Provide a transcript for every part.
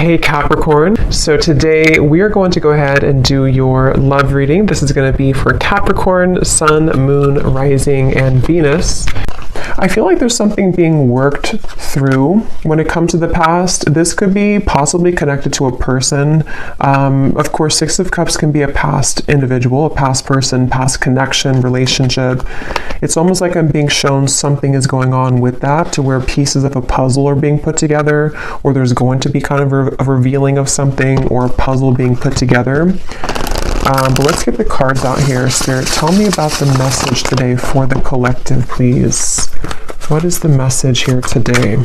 Hey Capricorn, so today we are going to go ahead and do your love reading. This is going to be for Capricorn, Sun, Moon, Rising, and Venus. I feel like there's something being worked through when it comes to the past. This could be possibly connected to a person. Of course, Six of Cups can be a past individual, a past person, past connection, relationship. It's almost like I'm being shown something is going on with that, to where pieces of a puzzle are being put together, or there's going to be kind of a revealing of something or a puzzle being put together. But let's get the cards out here. Spirit, tell me about the message today for the collective, please. What is the message here today?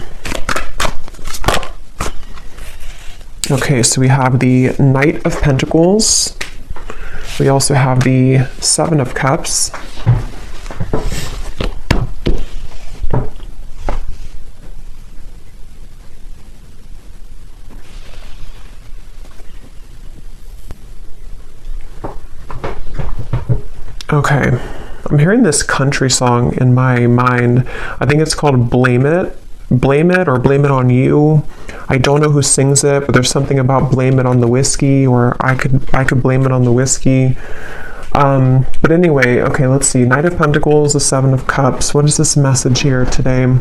Okay, so we have the Knight of Pentacles. We also have the Seven of Cups. Okay, I'm hearing this country song in my mind. I think it's called Blame It or Blame It on You. I don't know who sings it, but there's something about blame it on the whiskey, or I could blame it on the whiskey. But anyway, okay, let's see. Knight of Pentacles, the Seven of Cups. What is this message here today?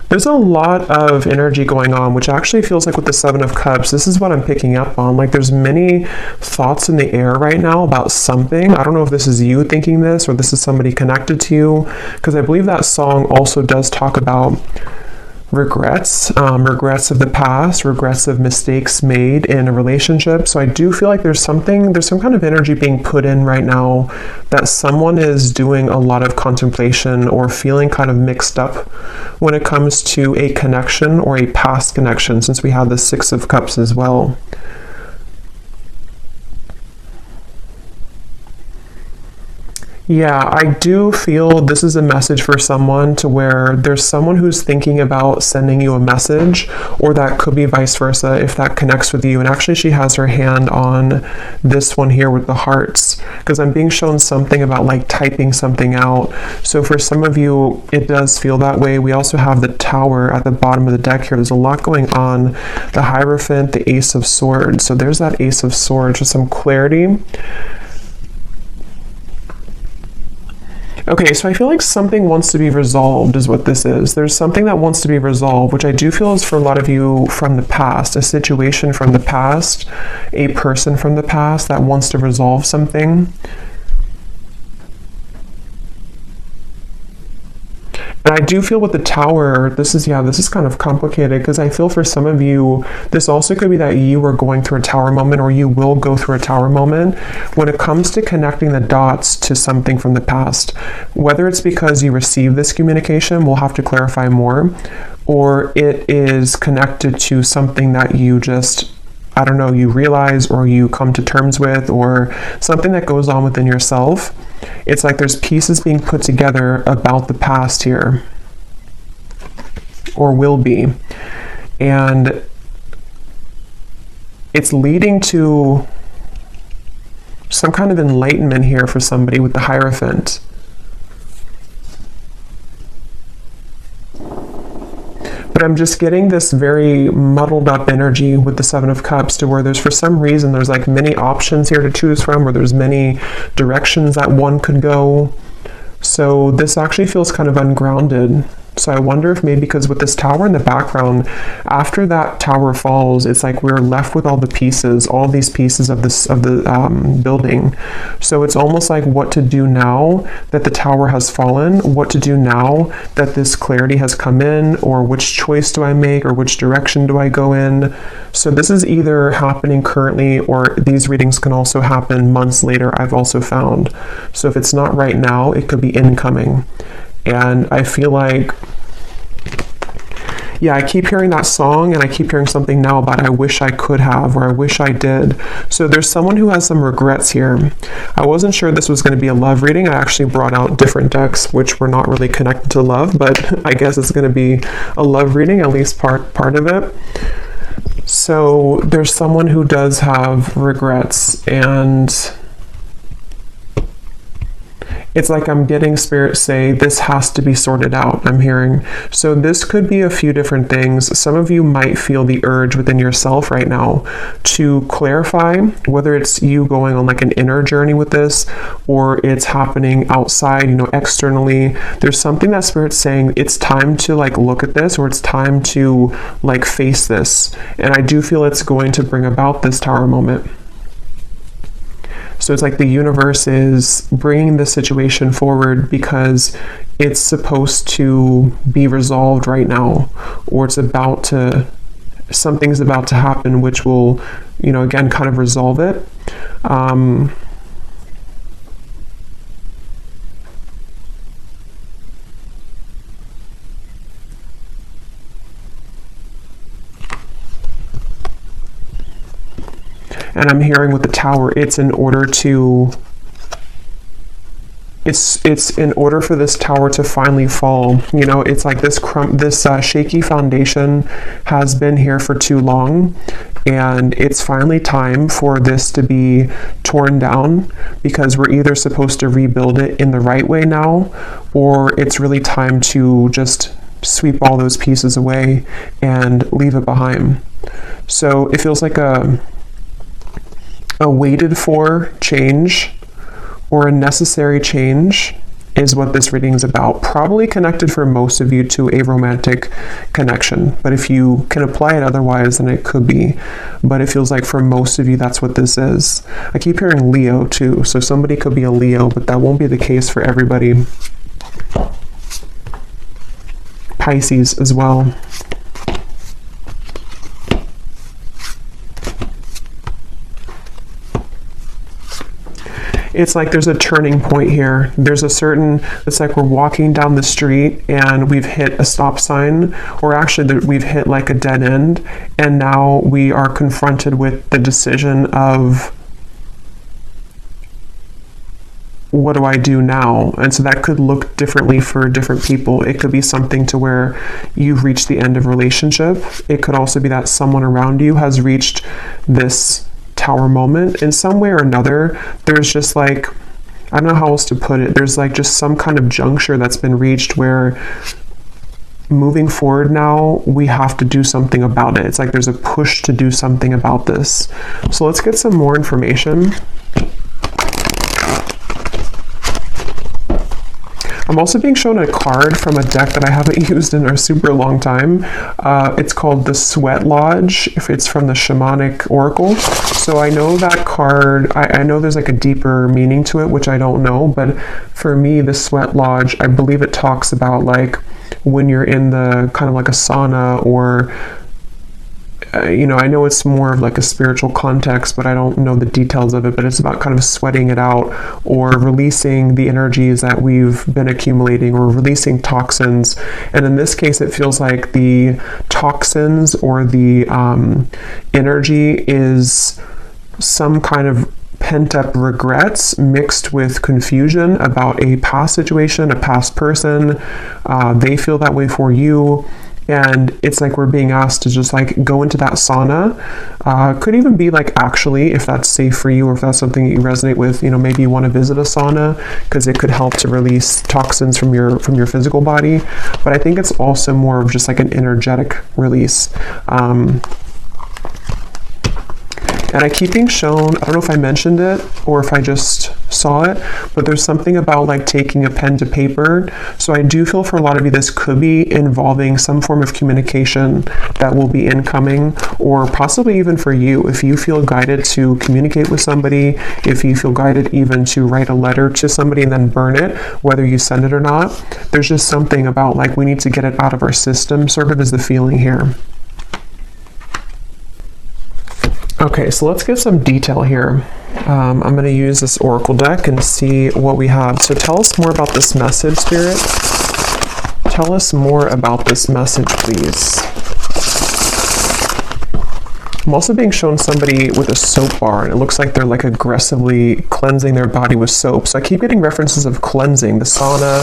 There's a lot of energy going on, which actually feels like with the Seven of Cups, this is what I'm picking up on. Like there's many thoughts in the air right now about something. I don't know if this is you thinking this or this is somebody connected to you, because I believe that song also does talk about regrets, regrets of the past, regrets of mistakes made in a relationship. So I do feel like there's some kind of energy being put in right now that someone is doing a lot of contemplation or feeling kind of mixed up when it comes to a connection or a past connection, since we have the Six of Cups as well. Yeah, I do feel this is a message for someone, to where there's someone who's thinking about sending you a message, or that could be vice versa if that connects with you. And actually she has her hand on this one here with the hearts, because I'm being shown something about like typing something out. So for some of you, it does feel that way. We also have the Tower at the bottom of the deck here. There's a lot going on. The Hierophant, the Ace of Swords. So there's that Ace of Swords with some clarity. Okay, so I feel like something wants to be resolved is what this is. There's something that wants to be resolved, which I do feel is for a lot of you from the past, a situation from the past, a person from the past that wants to resolve something. And I do feel with the Tower, this is kind of complicated, because I feel for some of you, this also could be that you are going through a Tower moment, or you will go through a Tower moment when it comes to connecting the dots to something from the past. Whether it's because you received this communication, we'll have to clarify more, or it is connected to something that you just, I don't know, you realize or you come to terms with, or something that goes on within yourself. It's like there's pieces being put together about the past here, or will be. And it's leading to some kind of enlightenment here for somebody with the Hierophant. But I'm just getting this very muddled up energy with the Seven of Cups, to where there's, for some reason, there's like many options here to choose from, or there's many directions that one could go. So this actually feels kind of ungrounded. So I wonder if maybe because with this Tower in the background, after that Tower falls, it's like we're left with all these pieces of the building. So it's almost like what to do now that the Tower has fallen, what to do now that this clarity has come in, or which choice do I make, or which direction do I go in. So this is either happening currently, or these readings can also happen months later, I've also found. So if it's not right now, it could be incoming. And I feel like, yeah, I keep hearing that song, and I keep hearing something now about I wish I could have, or I wish I did. So there's someone who has some regrets here. I wasn't sure this was going to be a love reading. I actually brought out different decks, which were not really connected to love, but I guess it's going to be a love reading, at least part of it. So there's someone who does have regrets, and It's like I'm getting Spirit say this has to be sorted out, I'm hearing. So this could be a few different things. Some of you might feel the urge within yourself right now to clarify whether it's you going on like an inner journey with this, or it's happening outside, externally. There's something that Spirit's saying it's time to like look at this, or it's time to like face this. And I do feel it's going to bring about this Tower moment. So it's like the universe is bringing the situation forward because it's supposed to be resolved right now, or something's about to happen, which will, again, kind of resolve it. And I'm hearing with the Tower, it's in order for this Tower to finally fall. It's like this shaky foundation has been here for too long, and it's finally time for this to be torn down, because we're either supposed to rebuild it in the right way now, or it's really time to just sweep all those pieces away and leave it behind. So it feels like a waited for change, or a necessary change, is what this reading is about. Probably connected for most of you to a romantic connection, but if you can apply it otherwise, then it could be. But it feels like for most of you, that's what this is. I keep hearing Leo too, so somebody could be a Leo, but that won't be the case for everybody. Pisces as well. It's like there's a turning point here. It's like we're walking down the street and we've hit a stop sign, or actually we've hit like a dead end, and now we are confronted with the decision of, what do I do now? And so that could look differently for different people. It could be something to where you've reached the end of a relationship. It could also be that someone around you has reached this Tower moment in some way or another. There's just like, I don't know how else to put it. There's like just some kind of juncture that's been reached where moving forward now, we have to do something about it. It's like there's a push to do something about this. So let's get some more information. I'm also being shown a card from a deck that I haven't used in a super long time. It's called the Sweat Lodge, if it's from the Shamanic Oracle. So I know that card, I know there's like a deeper meaning to it, which I don't know, but for me, the Sweat Lodge, I believe it talks about like when you're in the kind of like a sauna, or I know it's more of like a spiritual context, but I don't know the details of it, but it's about kind of sweating it out, or releasing the energies that we've been accumulating, or releasing toxins. And in this case, it feels like the toxins or the energy is some kind of pent-up regrets mixed with confusion about a past situation, a past person. They feel that way for you. And it's like we're being asked to just like go into that sauna. Could even be like, actually, if that's safe for you, or if that's something that you resonate with, maybe you want to visit a sauna, because it could help to release toxins from your physical body. But I think it's also more of just like an energetic release. And I keep being shown, I don't know if I mentioned it or if I just saw it, but there's something about like taking a pen to paper. So I do feel for a lot of you, this could be involving some form of communication that will be incoming, or possibly even for you, if you feel guided to communicate with somebody, if you feel guided even to write a letter to somebody and then burn it, whether you send it or not. There's just something about like we need to get it out of our system, sort of is the feeling here. Okay, so let's get some detail here. I'm going to use this Oracle deck and see what we have. So tell us more about this message, Spirit. Tell us more about this message, please. I'm also being shown somebody with a soap bar, and it looks like they're like aggressively cleansing their body with soap. So I keep getting references of cleansing, the sauna,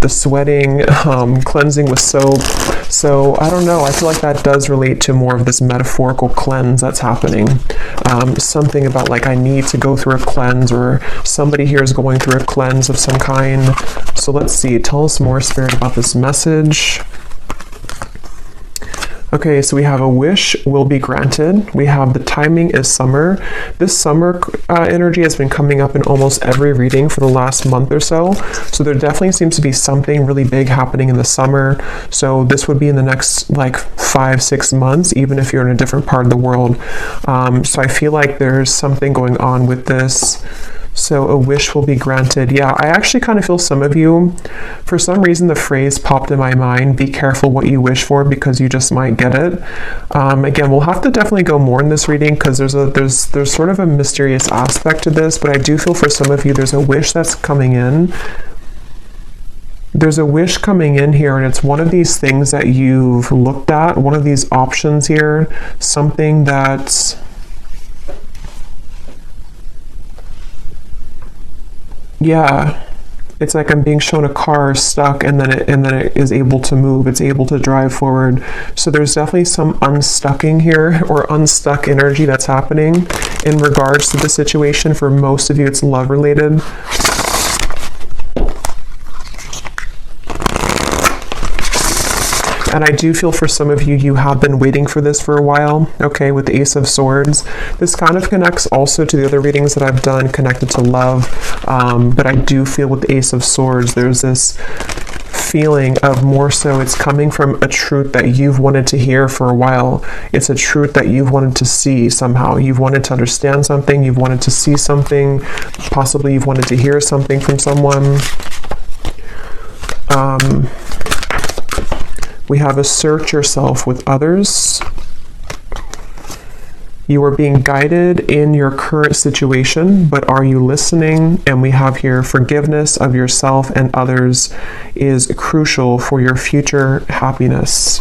the sweating, cleansing with soap. So I don't know. I feel like that does relate to more of this metaphorical cleanse that's happening. Something about like I need to go through a cleanse, or somebody here is going through a cleanse of some kind. So let's see. Tell us more, Spirit, about this message. Okay, so we have a wish will be granted. We have the timing is summer. This summer energy has been coming up in almost every reading for the last month or so. So there definitely seems to be something really big happening in the summer. So this would be in the next like 5-6 months, even if you're in a different part of the world. So I feel like there's something going on with this. So a wish will be granted. Yeah, I actually kind of feel some of you, for some reason the phrase popped in my mind, be careful what you wish for because you just might get it. Again, we'll have to definitely go more in this reading because there's sort of a mysterious aspect to this, but I do feel for some of you there's a wish that's coming in. There's a wish coming in here, and it's one of these things that you've looked at, one of these options here, something that's... Yeah, it's like I'm being shown a car stuck, and then it is able to move. It's able to drive forward. So there's definitely some unstucking here, or unstuck energy that's happening in regards to the situation. For most of you, it's love related. And I do feel for some of you, you have been waiting for this for a while, okay, with the Ace of Swords. This kind of connects also to the other readings that I've done connected to love, but I do feel with the Ace of Swords, there's this feeling of more so it's coming from a truth that you've wanted to hear for a while. It's a truth that you've wanted to see somehow. You've wanted to understand something, you've wanted to see something, possibly you've wanted to hear something from someone. We have assert yourself with others. You are being guided in your current situation, but are you listening? And we have here forgiveness of yourself and others is crucial for your future happiness.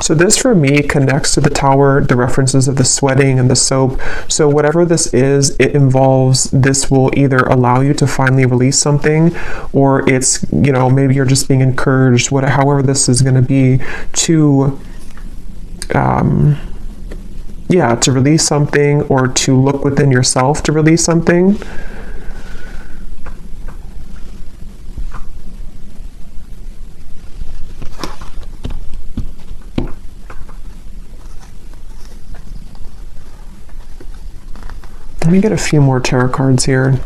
So this for me connects to the Tower, the references of the sweating and the soap. So whatever this is, it involves, this will either allow you to finally release something, or it's, you know, maybe you're just being encouraged, however this is going to be, to to release something, or to look within yourself to release something. Let me get a few more tarot cards here.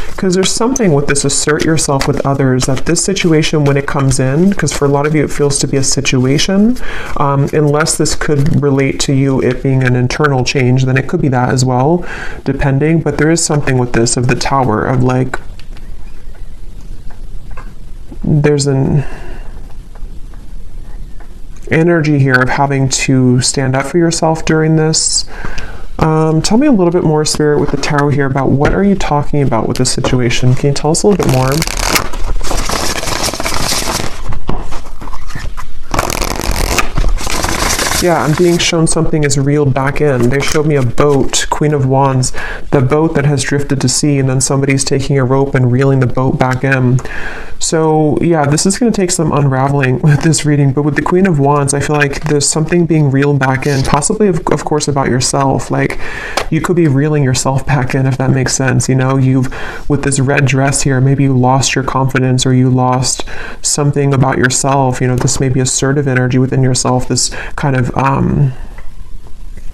Because there's something with this assert yourself with others, that this situation, when it comes in, because for a lot of you it feels to be a situation, unless this could relate to you, it being an internal change, then it could be that as well, depending. But there is something with this of the Tower, of like, there's an energy here of having to stand up for yourself during this. Tell me a little bit more, Spirit, with the Tarot here about what are you talking about with this situation? Can you tell us a little bit more? Yeah, I'm being shown something is reeled back in. They showed me a boat, Queen of Wands, the boat that has drifted to sea, and then somebody's taking a rope and reeling the boat back in. So yeah, this is going to take some unraveling with this reading, but with the Queen of Wands, I feel like there's something being reeled back in, possibly of course about yourself. Like you could be reeling yourself back in, if that makes sense. You know, with this red dress here, maybe you lost your confidence, or you lost something about yourself. You know, this may be assertive energy within yourself, this kind of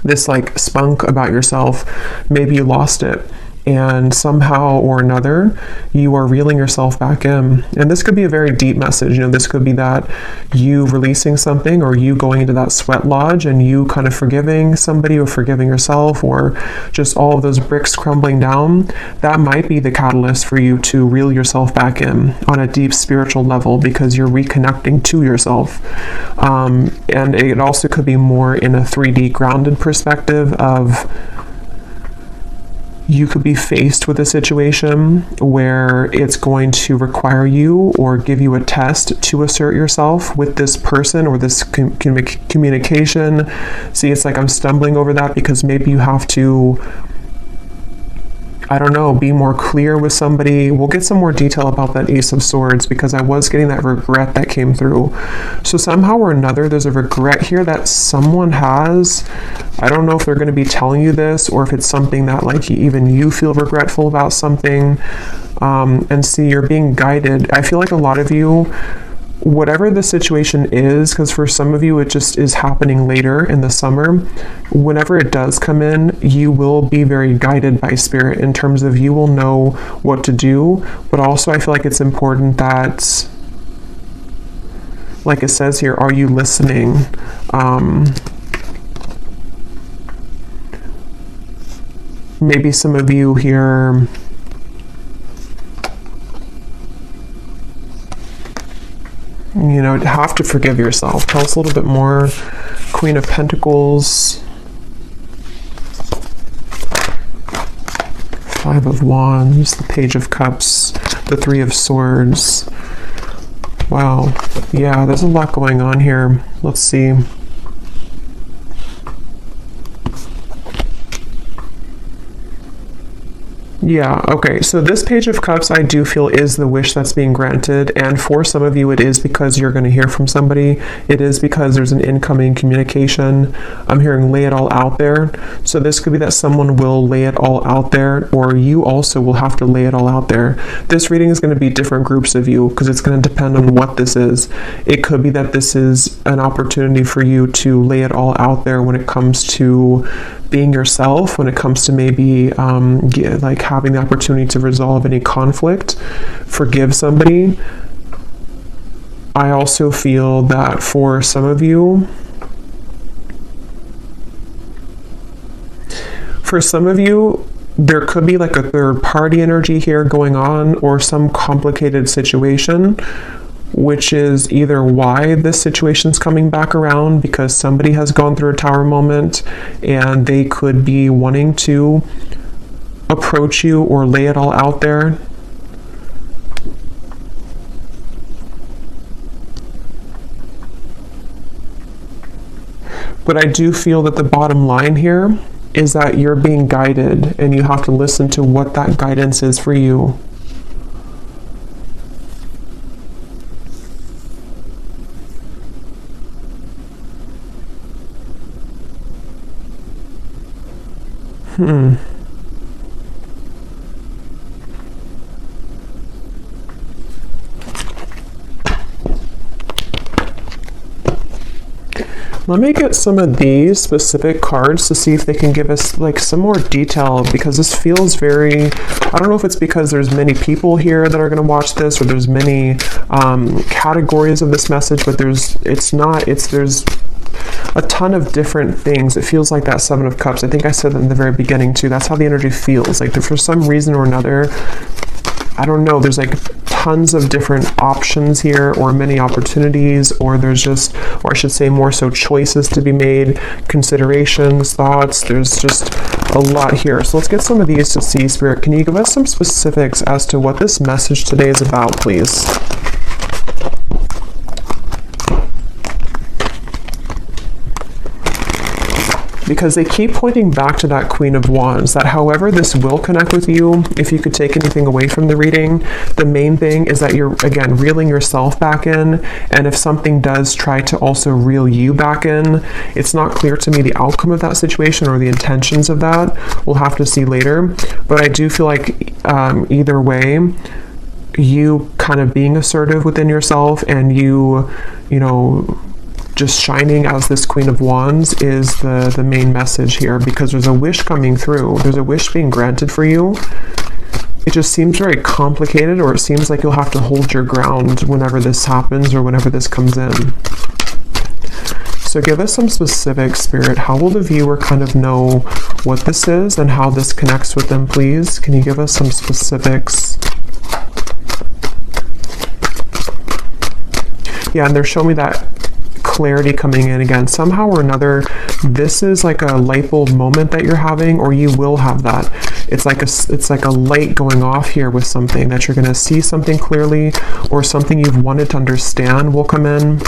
this like spunk about yourself. Maybe you lost it, and somehow or another you are reeling yourself back in. And this could be a very deep message. You know, this could be that you releasing something, or you going into that sweat lodge and you kind of forgiving somebody, or forgiving yourself, or just all of those bricks crumbling down. That might be the catalyst for you to reel yourself back in on a deep spiritual level, because you're reconnecting to yourself. And it also could be more in a 3D grounded perspective of, you could be faced with a situation where it's going to require you or give you a test to assert yourself with this person or this communication. See, it's like I'm stumbling over that because maybe you have to I don't know, be more clear with somebody. We'll get some more detail about that Ace of Swords because I was getting that regret that came through. So somehow or another, there's a regret here that someone has. I don't know if they're going to be telling you this or if it's something that like even you feel regretful about something. And see, you're being guided. I feel like a lot of you, whatever the situation is, because for some of you it just is happening later in the summer, whenever it does come in, you will be very guided by spirit in terms of you will know what to do. But also I feel like it's important that, like it says here, are you listening? Maybe some of you here, you know, have to forgive yourself. Tell us a little bit more. Queen of Pentacles, Five of Wands, the Page of Cups, the Three of Swords. Wow. Yeah, there's a lot going on here. Let's see. Yeah, okay, so this Page of Cups I do feel is the wish that's being granted, and for some of you it is because you're going to hear from somebody. It is because there's an incoming communication. I'm hearing lay it all out there. So this could be that someone will lay it all out there, or you also will have to lay it all out there. This reading is going to be different groups of you because it's going to depend on what this is. It could be that this is an opportunity for you to lay it all out there when it comes to being yourself, when it comes to maybe like having the opportunity to resolve any conflict, forgive somebody. I also feel that for some of you, there could be like a third party energy here going on, or some complicated situation, which is either why this situation's coming back around, because somebody has gone through a tower moment and they could be wanting to approach you or lay it all out there. But I do feel that the bottom line here is that you're being guided and you have to listen to what that guidance is for you. Let me get some of these specific cards to see if they can give us like some more detail, because this feels very, I don't know if it's because there's many people here that are going to watch this, or there's many categories of this message, but there's a ton of different things. It feels like that Seven of Cups. I think I said that in the very beginning too. That's how the energy feels. Like for some reason or another, I don't know, there's like tons of different options here, or many opportunities, or there's just, or I should say more so choices to be made, considerations, thoughts. There's just a lot here. So let's get some of these to see. Spirit, can you give us some specifics as to what this message today is about, please? Because they keep pointing back to that Queen of Wands, that however this will connect with you, if you could take anything away from the reading, the main thing is that you're, again, reeling yourself back in, and if something does try to also reel you back in, it's not clear to me the outcome of that situation or the intentions of that. We'll have to see later, but I do feel like either way, you kind of being assertive within yourself and you know, just shining as this Queen of Wands is the main message here, because there's a wish coming through. There's a wish being granted for you. It just seems very complicated, or it seems like you'll have to hold your ground whenever this happens or whenever this comes in. So give us some specific, Spirit. How will the viewer kind of know what this is and how this connects with them, please? Can you give us some specifics? Yeah, and they're showing me that clarity coming in again. Somehow or another, this is like a light bulb moment that you're having, or you will have that. It's like a light going off here with something, that you're going to see something clearly, or something you've wanted to understand will come in.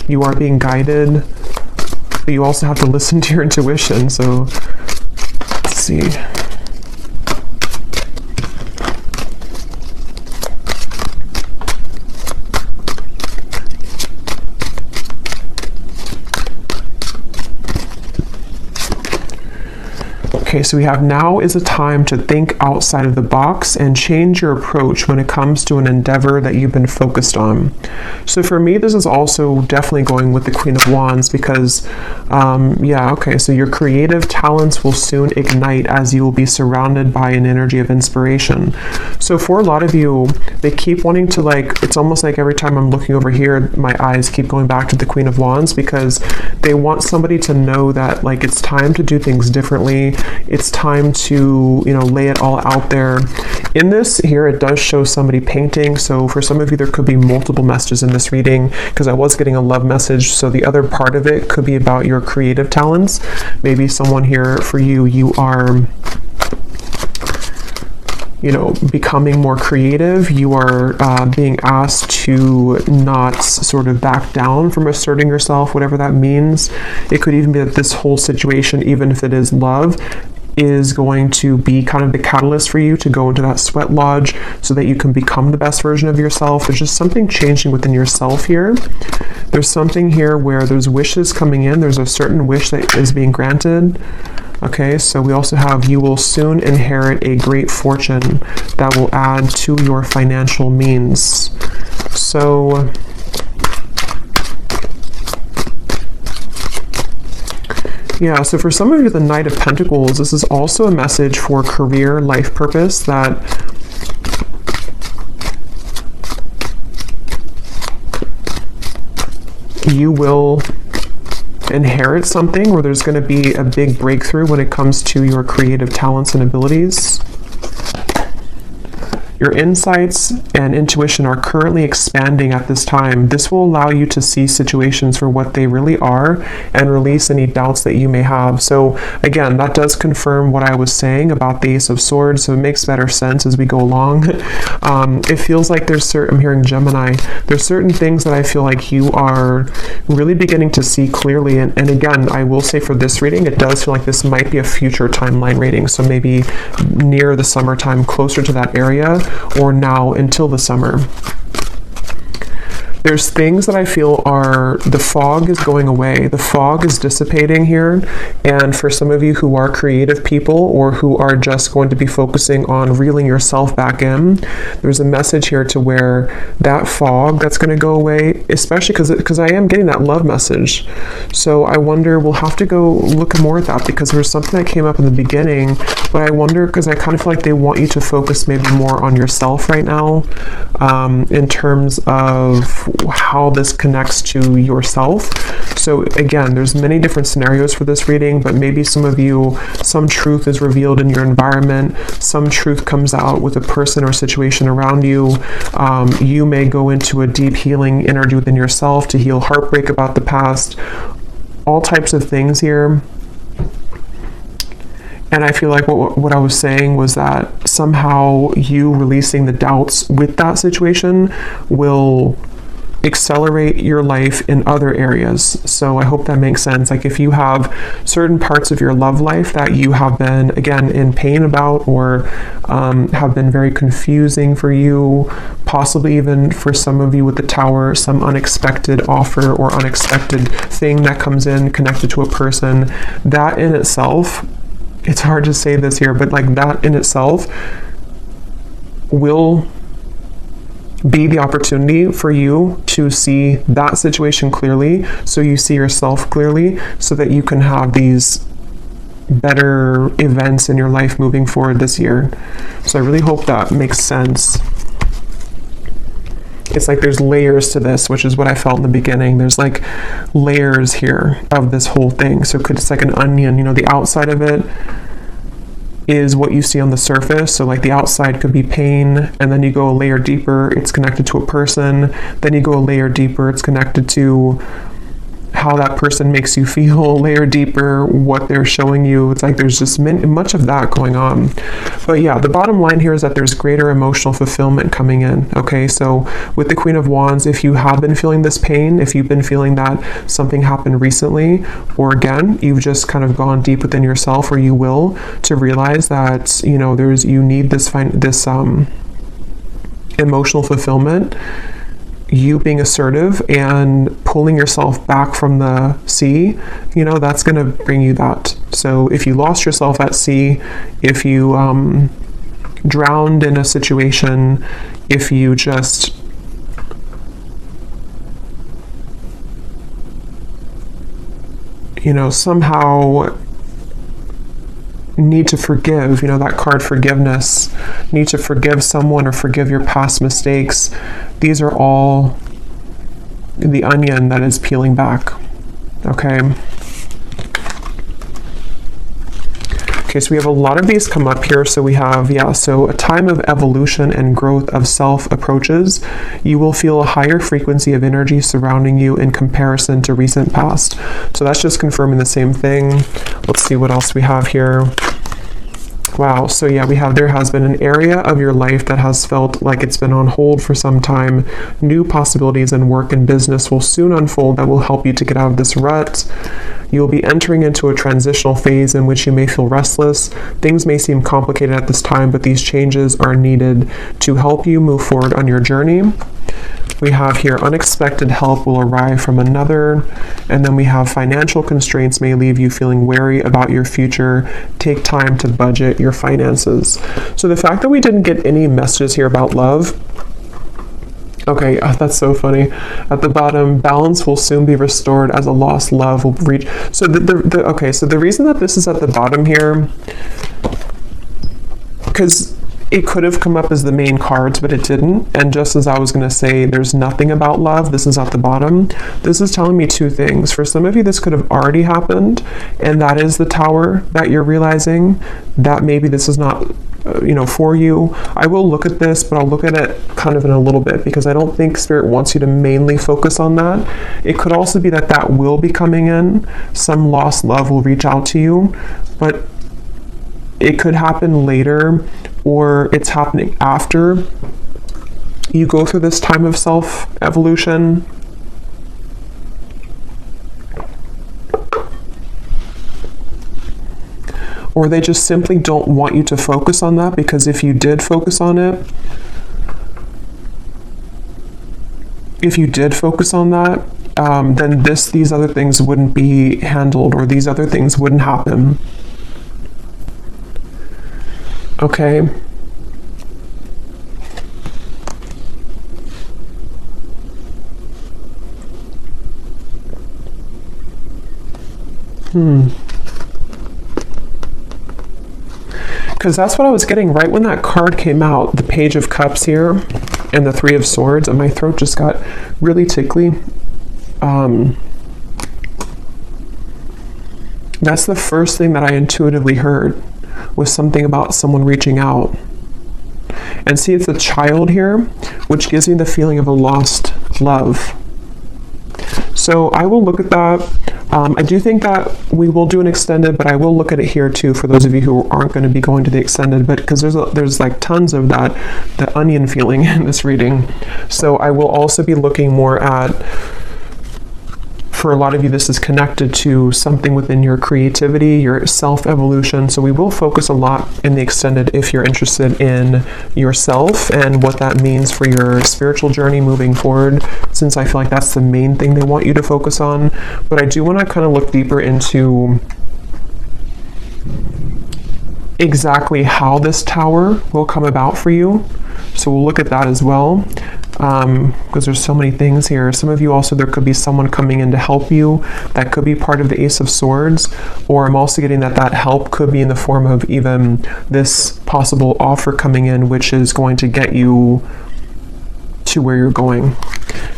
You are being guided, but you also have to listen to your intuition. So let's see. Okay, so we have now is a time to think outside of the box and change your approach when it comes to an endeavor that you've been focused on. So for me, this is also definitely going with the Queen of Wands because, so your creative talents will soon ignite as you will be surrounded by an energy of inspiration. So for a lot of you, they keep wanting to it's almost like every time I'm looking over here, my eyes keep going back to the Queen of Wands because they want somebody to know that it's time to do things differently. It's time to, lay it all out there. In this here, it does show somebody painting. So for some of you, there could be multiple messages in this reading because I was getting a love message. So the other part of it could be about your creative talents. Maybe someone here for you, you are becoming more creative. You are being asked to not sort of back down from asserting yourself, whatever that means. It could even be that this whole situation, even if it is love, is going to be kind of the catalyst for you to go into that sweat lodge so that you can become the best version of yourself. There's just something changing within yourself here. There's something here where there's wishes coming in. There's a certain wish that is being granted. Okay, so we also have you will soon inherit a great fortune that will add to your financial means. So yeah, so for some of you, the Knight of Pentacles, this is also a message for career, life purpose, that you will inherit something where there's going to be a big breakthrough when it comes to your creative talents and abilities. Your insights and intuition are currently expanding at this time. This will allow you to see situations for what they really are and release any doubts that you may have. So again, that does confirm what I was saying about the Ace of Swords, so it makes better sense as we go along. It feels like I'm hearing Gemini, there's certain things that I feel like you are really beginning to see clearly. And again, I will say for this reading, it does feel like this might be a future timeline reading. So maybe near the summertime, closer to that area, or now until the summer. There's things that I feel the fog is going away. The fog is dissipating here. And for some of you who are creative people or who are just going to be focusing on reeling yourself back in, there's a message here to where that fog that's going to go away, especially because I am getting that love message. So I wonder, we'll have to go look more at that because there's something that came up in the beginning, but I wonder because I kind of feel like they want you to focus maybe more on yourself right now, in terms of how this connects to yourself. So again, there's many different scenarios for this reading, but maybe some of you, some truth is revealed in your environment, some truth comes out with a person or situation around you. You may go into a deep healing energy within yourself to heal heartbreak about the past, all types of things here. And I feel like what I was saying was that somehow you releasing the doubts with that situation will accelerate your life in other areas. So I hope that makes sense. Like if you have certain parts of your love life that you have been, again, in pain about, or have been very confusing for you, possibly even for some of you with the Tower, some unexpected offer or unexpected thing that comes in connected to a person, that in itself, it's hard to say this here, but like that in itself will be the opportunity for you to see that situation clearly, so you see yourself clearly, so that you can have these better events in your life moving forward this year. So I really hope that makes sense. It's like there's layers to this, which is what I felt in the beginning. There's like layers here of this whole thing. So it's like an onion, the outside of it is what you see on the surface. So like the outside could be pain, and then you go a layer deeper, it's connected to a person. Then you go a layer deeper, it's connected to how that person makes you feel, a layer deeper, what they're showing you. It's like there's just much of that going on. But yeah, the bottom line here is that there's greater emotional fulfillment coming in. Okay, so with the Queen of Wands, if you have been feeling this pain, if you've been feeling that something happened recently, or again, you've just kind of gone deep within yourself, or you will, to realize that, you need this emotional fulfillment. you being assertive and pulling yourself back from the sea, you know, that's going to bring you that. So if you lost yourself at sea, if you drowned in a situation, if you just somehow need to forgive, that card forgiveness, need to forgive someone or forgive your past mistakes. These are all the onion that is peeling back. Okay. Okay, so we have a lot of these come up here. So we have, so a time of evolution and growth of self approaches. You will feel a higher frequency of energy surrounding you in comparison to recent past. So that's just confirming the same thing. Let's see what else we have here. Wow, so we have there has been an area of your life that has felt like it's been on hold for some time. New possibilities in work and business will soon unfold that will help you to get out of this rut. You'll be entering into a transitional phase in which you may feel restless. Things may seem complicated at this time, but these changes are needed to help you move forward on your journey. We have here unexpected help will arrive from another, and then we have financial constraints may leave you feeling wary about your future. Take time to budget your finances. So the fact that we didn't get any messages here about love, okay, that's so funny. At the bottom, balance will soon be restored as a lost love will reach. So the reason that this is at the bottom here, because it could have come up as the main cards, but it didn't. And just as I was going to say, there's nothing about love, this is at the bottom. This is telling me two things. For some of you, this could have already happened, and that is the tower that you're realizing that maybe this is not, for you. I will look at this, but I'll look at it kind of in a little bit, because I don't think Spirit wants you to mainly focus on that. It could also be that will be coming in. Some lost love will reach out to you, but it could happen later, or it's happening after you go through this time of self-evolution. Or they just simply don't want you to focus on that, because if you did focus on it, then these other things wouldn't be handled, or these other things wouldn't happen. Okay. Because that's what I was getting right when that card came out, the Page of Cups here and the Three of Swords, and my throat just got really tickly. That's the first thing that I intuitively heard, was something about someone reaching out. And see, it's a child here, which gives me the feeling of a lost love. So I will look at that. I do think that we will do an extended, but I will look at it here too, for those of you who aren't going to be going to the extended, but because there's like tons of the onion feeling in this reading. So I will also be looking more at, for a lot of you, this is connected to something within your creativity, your self-evolution. So we will focus a lot in the extended if you're interested in yourself and what that means for your spiritual journey moving forward, since I feel like that's the main thing they want you to focus on. But I do want to kind of look deeper into exactly how this tower will come about for you. So we'll look at that as well. Because there's so many things here. Some of you also, there could be someone coming in to help you. That could be part of the Ace of Swords. Or I'm also getting that help could be in the form of even this possible offer coming in, which is going to get you to where you're going.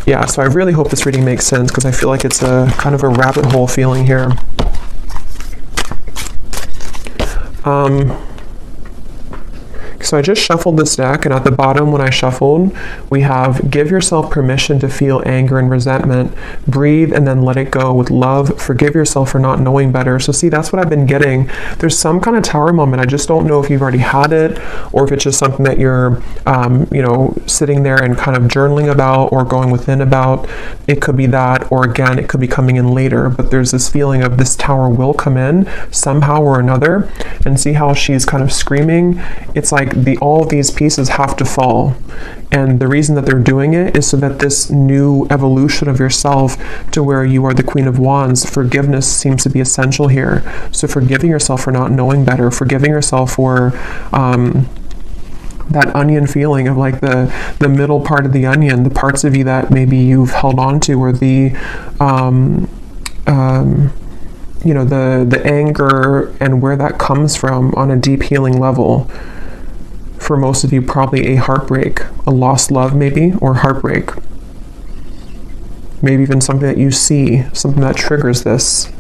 Yeah, so I really hope this reading makes sense, because I feel like it's a kind of a rabbit hole feeling here. So I just shuffled this deck, and at the bottom when I shuffled, we have give yourself permission to feel anger and resentment, breathe and then let it go with love, forgive yourself for not knowing better. So see, that's what I've been getting. There's some kind of tower moment. I just don't know if you've already had it, or if it's just something that you're, sitting there and kind of journaling about or going within about. It could be that, or again, it could be coming in later, but there's this feeling of this tower will come in somehow or another. And see how she's kind of screaming? It's like all of these pieces have to fall. And the reason that they're doing it is so that this new evolution of yourself to where you are the Queen of Wands, forgiveness seems to be essential here. So forgiving yourself for not knowing better, forgiving yourself for that onion feeling of like the middle part of the onion, the parts of you that maybe you've held on to, or the you know, the anger and where that comes from on a deep healing level. For most of you, probably a heartbreak, a lost love maybe, or heartbreak. Maybe even something that you see, something that triggers this.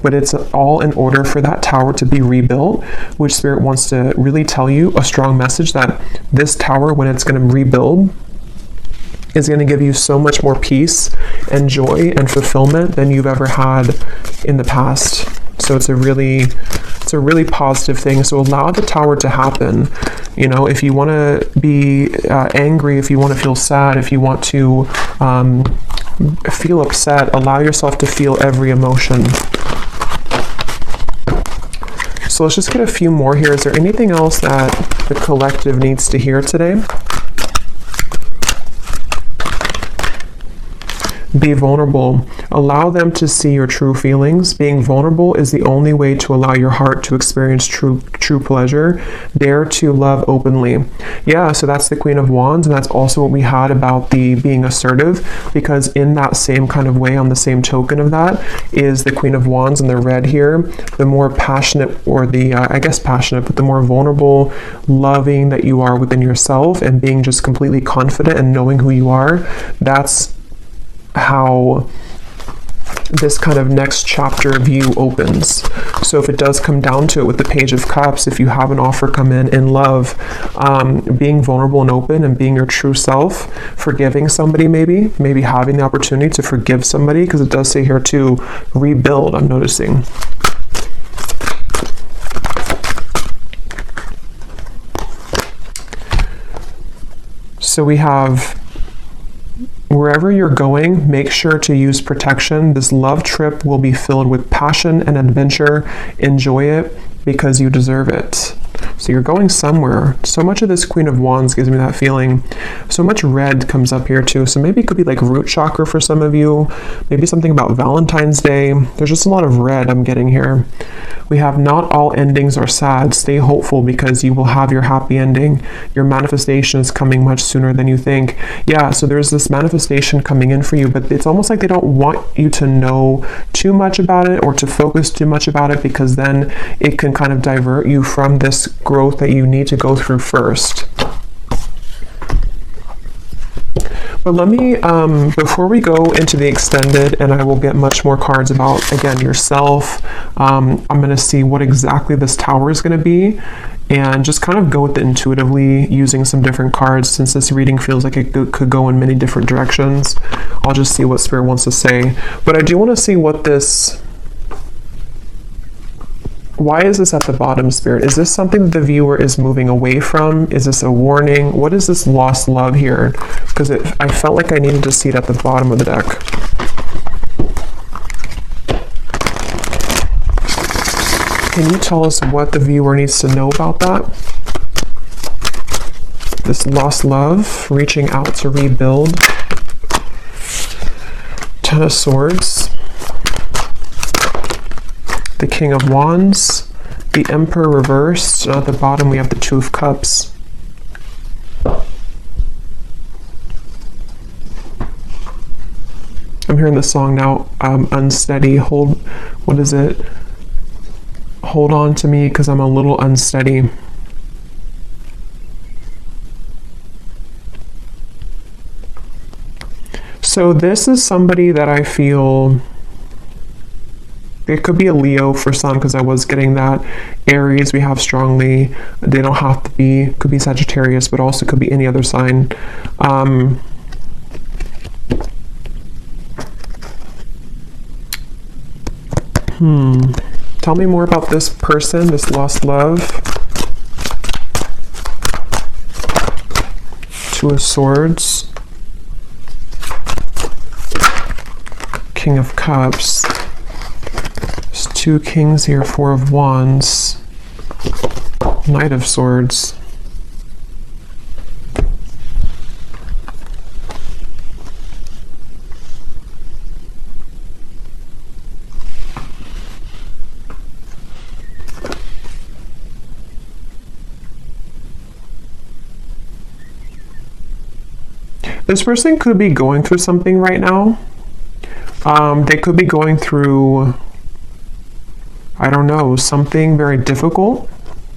But it's all in order for that tower to be rebuilt, which Spirit wants to really tell you a strong message that this tower, when it's going to rebuild, is going to give you so much more peace and joy and fulfillment than you've ever had in the past. So it's a really positive thing. So allow the tower to happen. You know, if you want to be angry, if you want to feel sad, if you want to feel upset, allow yourself to feel every emotion. So let's just get a few more here. Is there anything else that the collective needs to hear today? Be vulnerable. Allow them to see your true feelings. Being vulnerable is the only way to allow your heart to experience true pleasure. Dare to love openly. Yeah, so that's the Queen of Wands, and that's also what we had about the being assertive, because in that same kind of way, on the same token of that, is the Queen of Wands in the red here. The more passionate, or the, I guess passionate, but the more vulnerable, loving that you are within yourself, and being just completely confident and knowing who you are, that's how this kind of next chapter of you opens. So if it does come down to it with the Page of Cups, if you have an offer come in love, being vulnerable and open and being your true self, forgiving somebody, maybe having the opportunity to forgive somebody, because it does say here to rebuild, I'm noticing. So we have, wherever you're going, make sure to use protection. This love trip will be filled with passion and adventure. Enjoy it because you deserve it. So you're going somewhere. So much of this Queen of Wands gives me that feeling. So much red comes up here too. So maybe it could be like root chakra for some of you. Maybe something about Valentine's Day. There's just a lot of red I'm getting here. We have not all endings are sad. Stay hopeful because you will have your happy ending. Your manifestation is coming much sooner than you think. Yeah, so there's this manifestation coming in for you, but it's almost like they don't want you to know too much about it or to focus too much about it, because then it can kind of divert you from this growth that you need to go through first. But let me, before we go into the extended, and I will get much more cards about, again, yourself, I'm going to see what exactly this tower is going to be, and just kind of go with it intuitively using some different cards, since this reading feels like it could go in many different directions. I'll just see what Spirit wants to say. But I do want to see what this... Why is this at the bottom, Spirit? Is this something that the viewer is moving away from? Is this a warning? What is this lost love here? Because I felt like I needed to see it at the bottom of the deck. Can you tell us what the viewer needs to know about that? This lost love, reaching out to rebuild. Ten of Swords. The King of Wands, the Emperor reversed, and at the bottom we have the Two of Cups. I'm hearing the song now, unsteady, what is it? Hold on to me because I'm a little unsteady. So this is somebody that I feel... It could be a Leo for some, because I was getting that. Aries, we have strongly. They don't have to be. Could be Sagittarius, but also could be any other sign. Tell me more about this person, this lost love. Two of Swords. King of Cups. Two Kings here, Four of Wands. Knight of Swords. This person could be going through something right now. They could be going through, I don't know, something very difficult.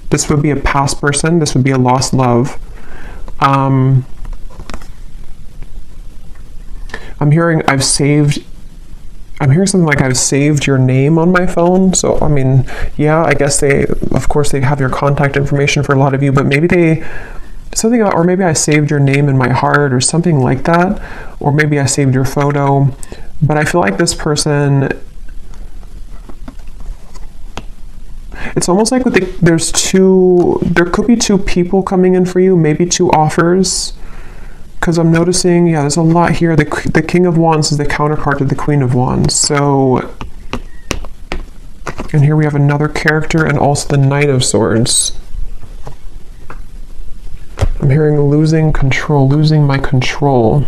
This would be a past person. This would be a lost love. I'm hearing something like I've saved your name on my phone. So, I mean, yeah, I guess of course they have your contact information for a lot of you, but maybe or maybe I saved your name in my heart or something like that. Or maybe I saved your photo. But I feel like this person, it's almost like there could be two people coming in for you, maybe two offers. Because I'm noticing, yeah, there's a lot here. The King of Wands is the counterpart to the Queen of Wands. So, and here we have another character and also the Knight of Swords. I'm hearing losing control, losing my control.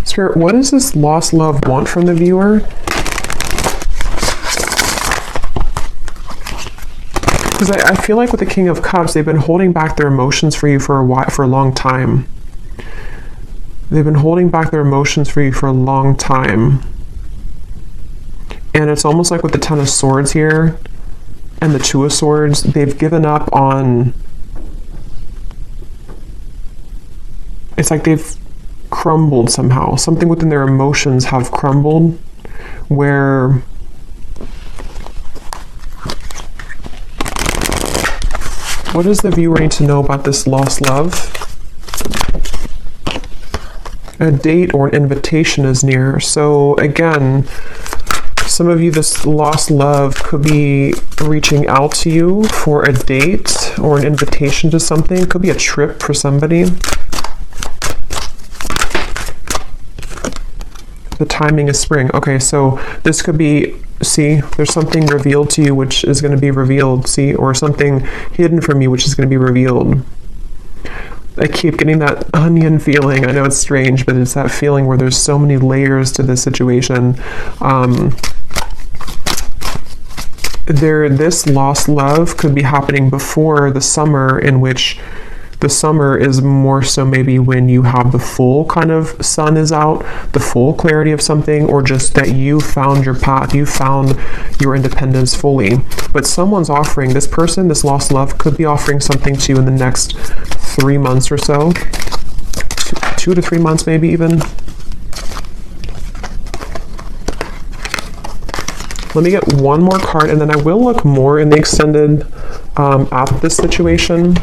Spirit, what does this lost love want from the viewer? Because I feel like with the King of Cups, they've been holding back their emotions for you for a long time. They've been holding back their emotions for you for a long time. And it's almost like with the Ten of Swords here and the Two of Swords, they've given up on... It's like they've crumbled somehow. Something within their emotions have crumbled where... What does the viewer need to know about this lost love? A date or an invitation is near. So again, some of you, this lost love could be reaching out to you for a date or an invitation to something. Could be a trip for somebody. The timing is spring. Okay, so this could be, see, there's something revealed to you which is going to be revealed, see, or something hidden from you which is going to be revealed. I keep getting that onion feeling. I know it's strange, but it's that feeling where there's so many layers to this situation. This lost love could be happening before the summer, in which the summer is more so maybe when you have the full kind of sun is out, the full clarity of something, or just that you found your path, you found your independence fully. But someone's offering, this person, this lost love could be offering something to you in the next 3 months or so, 2 to 3 months maybe even. Let me get one more card and then I will look more in the extended at this situation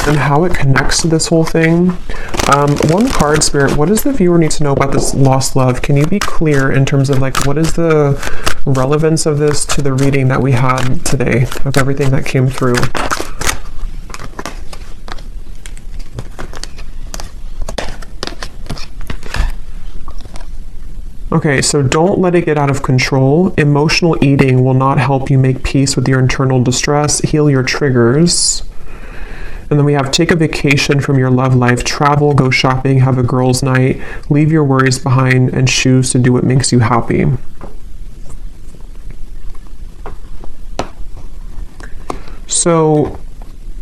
and how it connects to this whole thing. One card, Spirit, what does the viewer need to know about this lost love? Can you be clear in terms of like, what is the relevance of this to the reading that we had today, of everything that came through? Okay, so don't let it get out of control. Emotional eating will not help you make peace with your internal distress, heal your triggers. And then we have take a vacation from your love life, travel, go shopping, have a girls' night, leave your worries behind, and choose to do what makes you happy. So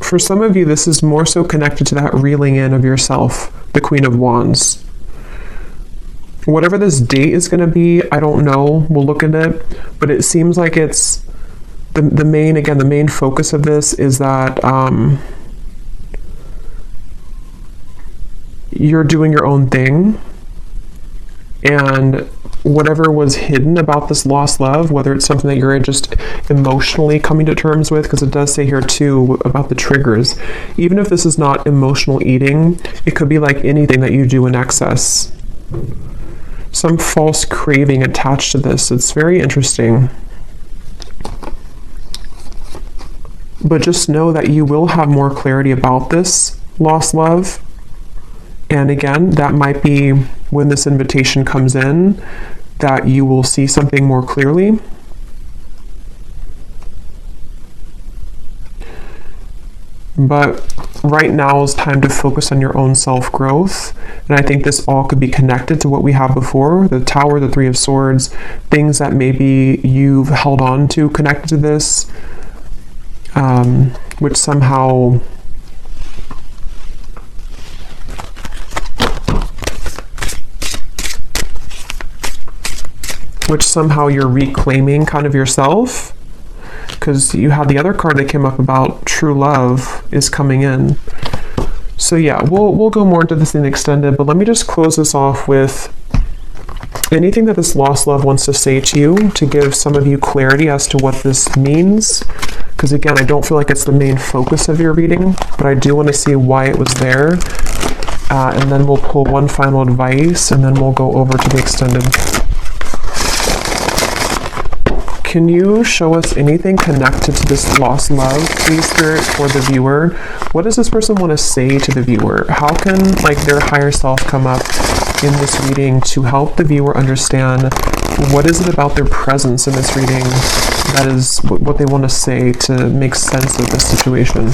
for some of you, this is more so connected to that reeling in of yourself, the Queen of Wands. Whatever this date is going to be, I don't know. We'll look at it. But it seems like it's the main focus of this is that you're doing your own thing. And whatever was hidden about this lost love, whether it's something that you're just emotionally coming to terms with, because it does say here too about the triggers. Even if this is not emotional eating, it could be like anything that you do in excess. Some false craving attached to this. It's very interesting. But just know that you will have more clarity about this lost love. And again, that might be when this invitation comes in, that you will see something more clearly. But right now is time to focus on your own self-growth. And I think this all could be connected to what we have before, the Tower, the Three of Swords, things that maybe you've held on to connected to this, which somehow you're reclaiming kind of yourself. Because you have the other card that came up about true love is coming in. So yeah, we'll go more into this in extended, but let me just close this off with anything that this lost love wants to say to you, to give some of you clarity as to what this means. Because again, I don't feel like it's the main focus of your reading, but I do want to see why it was there. And then we'll pull one final advice, and then we'll go over to the extended. Can you show us anything connected to this lost love, please, Spirit, for the viewer? What does this person want to say to the viewer? How can their higher self come up in this reading to help the viewer understand what is it about their presence in this reading that is what they want to say to make sense of this situation?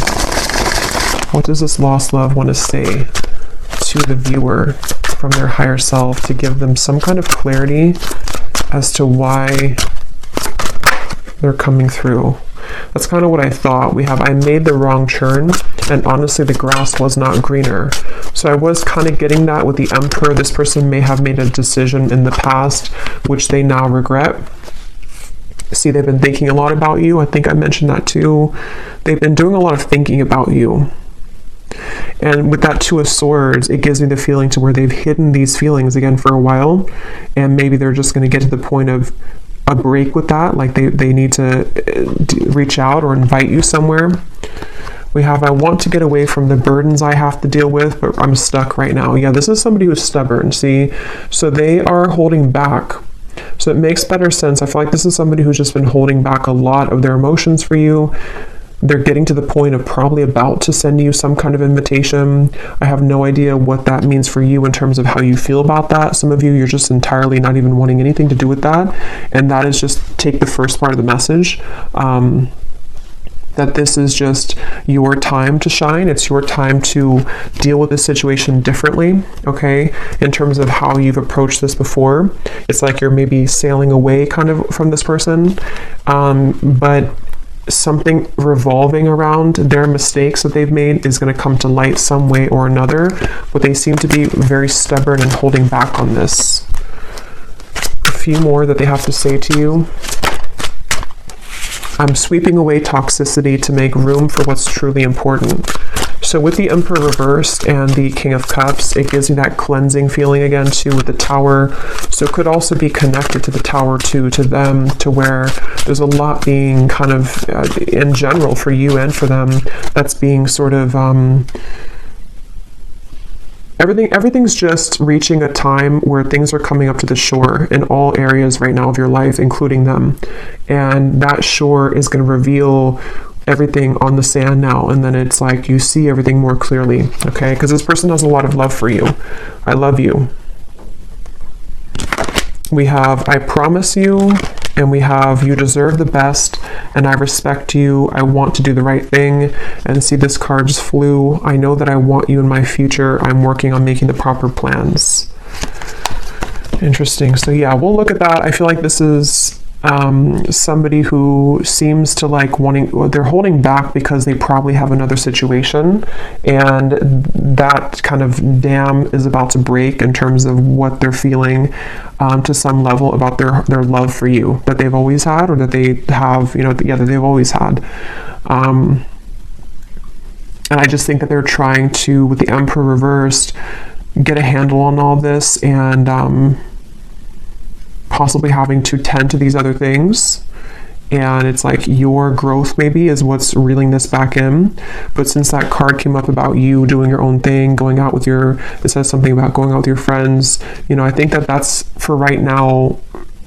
What does this lost love want to say to the viewer from their higher self to give them some kind of clarity as to why they're coming through? That's kind of what I thought. I made the wrong turn, and honestly the grass was not greener. So I was kind of getting that with the Emperor. This person may have made a decision in the past which they now regret. See, they've been thinking a lot about you. I think I mentioned that too. They've been doing a lot of thinking about you. And with that Two of Swords, it gives me the feeling to where they've hidden these feelings again for a while, and maybe they're just going to get to the point of a break with that, like they need to reach out or invite you somewhere. We have, I want to get away from the burdens I have to deal with, but I'm stuck right now. Yeah, this is somebody who's stubborn, see? So they are holding back. So it makes better sense. I feel like this is somebody who's just been holding back a lot of their emotions for you. They're getting to the point of probably about to send you some kind of invitation. I have no idea what that means for you in terms of how you feel about that. Some of you, you're just entirely not even wanting anything to do with that. And that is just take the first part of the message. That this is just your time to shine. It's your time to deal with this situation differently, okay? In terms of how you've approached this before. It's like you're maybe sailing away kind of from this person. But something revolving around their mistakes that they've made is going to come to light some way or another, but they seem to be very stubborn and holding back on this. A few more that they have to say to you. I'm sweeping away toxicity to make room for what's truly important. So with the Emperor reversed and the King of Cups, it gives me that cleansing feeling again too with the Tower. So it could also be connected to the Tower too, to them, to where there's a lot being kind of, in general for you and for them, that's being sort of, everything's just reaching a time where things are coming up to the shore in all areas right now of your life, including them. And that shore is going to reveal everything on the sand now, and then it's like you see everything more clearly, okay? Because this person has a lot of love for you. I love you. We have I promise you, and we have you deserve the best, and I respect you. I want to do the right thing. And see, this card just flew. I know that I want you in my future. I'm working on making the proper plans. Interesting. So yeah, we'll look at that. I feel like this is somebody who seems to like they're holding back because they probably have another situation, and that kind of dam is about to break in terms of what they're feeling to some level about their love for you that they've always had, or that they have, that they've always had. And I just think that they're trying to, with the Emperor reversed, get a handle on all this, and possibly having to tend to these other things. And it's like your growth maybe is what's reeling this back in. But since that card came up about you doing your own thing, going out with it says something about going out with your friends, I think that that's for right now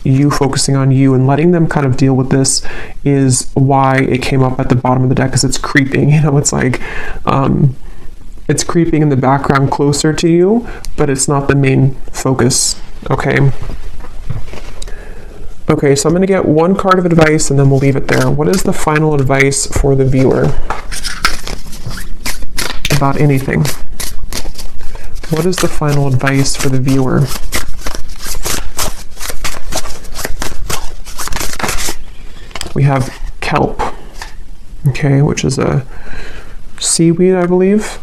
you focusing on you and letting them kind of deal with this is why it came up at the bottom of the deck, because it's creeping. It's like it's creeping in the background closer to you, but it's not the main focus. Okay, so I'm going to get one card of advice and then we'll leave it there. What is the final advice for the viewer about anything? What is the final advice for the viewer? We have kelp, okay, which is a seaweed, I believe.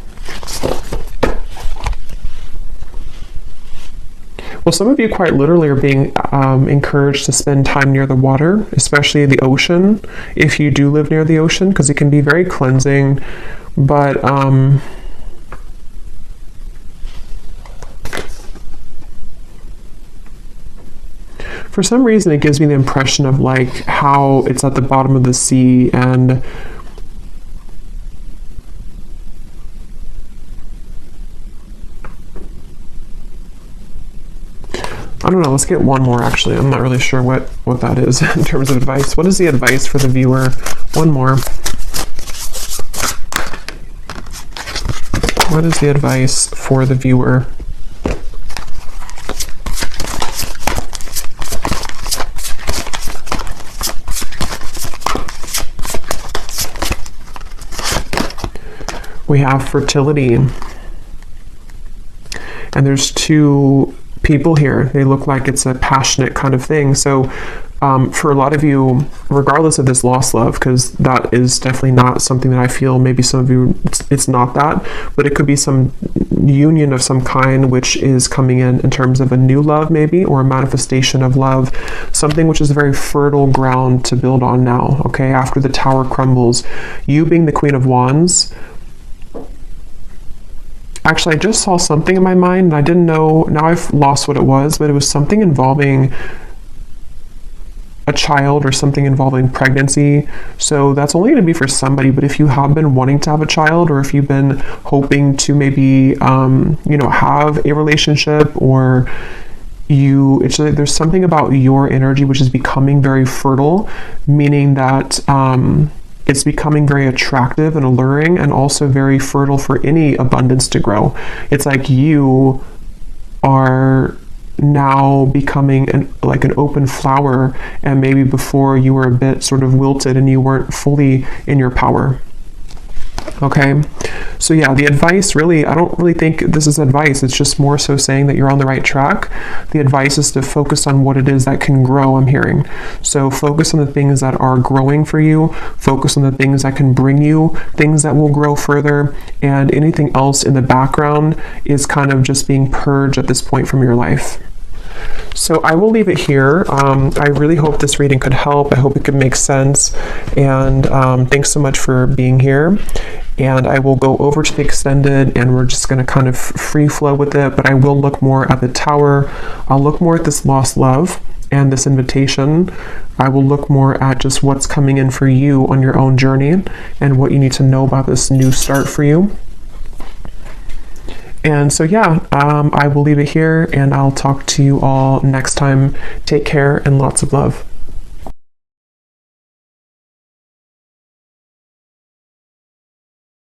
Well, some of you quite literally are being encouraged to spend time near the water, especially the ocean, if you do live near the ocean, because it can be very cleansing. But for some reason, it gives me the impression of like how it's at the bottom of the sea, and I don't know, let's get one more actually. I'm not really sure what that is in terms of advice. What is the advice for the viewer? One more. What is the advice for the viewer? We have fertility. And there's two people here. They look like it's a passionate kind of thing. So for a lot of you, regardless of this lost love, because that is definitely not something that I feel, maybe some of you, it's not that, but it could be some union of some kind which is coming in terms of a new love maybe, or a manifestation of love, something which is very fertile ground to build on now, okay, after the tower crumbles. You being the Queen of Wands, actually, I just saw something in my mind, and I didn't know, now I've lost what it was, but it was something involving a child or something involving pregnancy. So that's only going to be for somebody, but if you have been wanting to have a child, or if you've been hoping to maybe, have a relationship, or there's something about your energy which is becoming very fertile, meaning that, it's becoming very attractive and alluring, and also very fertile for any abundance to grow. It's like you are now becoming an open flower, and maybe before you were a bit sort of wilted and you weren't fully in your power. Okay, so yeah, the advice really, I don't really think this is advice. It's just more so saying that you're on the right track. The advice is to focus on what it is that can grow, I'm hearing. So focus on the things that are growing for you. Focus on the things that can bring you things that will grow further. And anything else in the background is kind of just being purged at this point from your life. So I will leave it here. I really hope this reading could help. I hope it could make sense. And thanks so much for being here. And I will go over to the extended, and we're just going to kind of free flow with it. But I will look more at the tower. I'll look more at this lost love and this invitation. I will look more at just what's coming in for you on your own journey, and what you need to know about this new start for you. And so, yeah, I will leave it here, and I'll talk to you all next time. Take care and lots of love.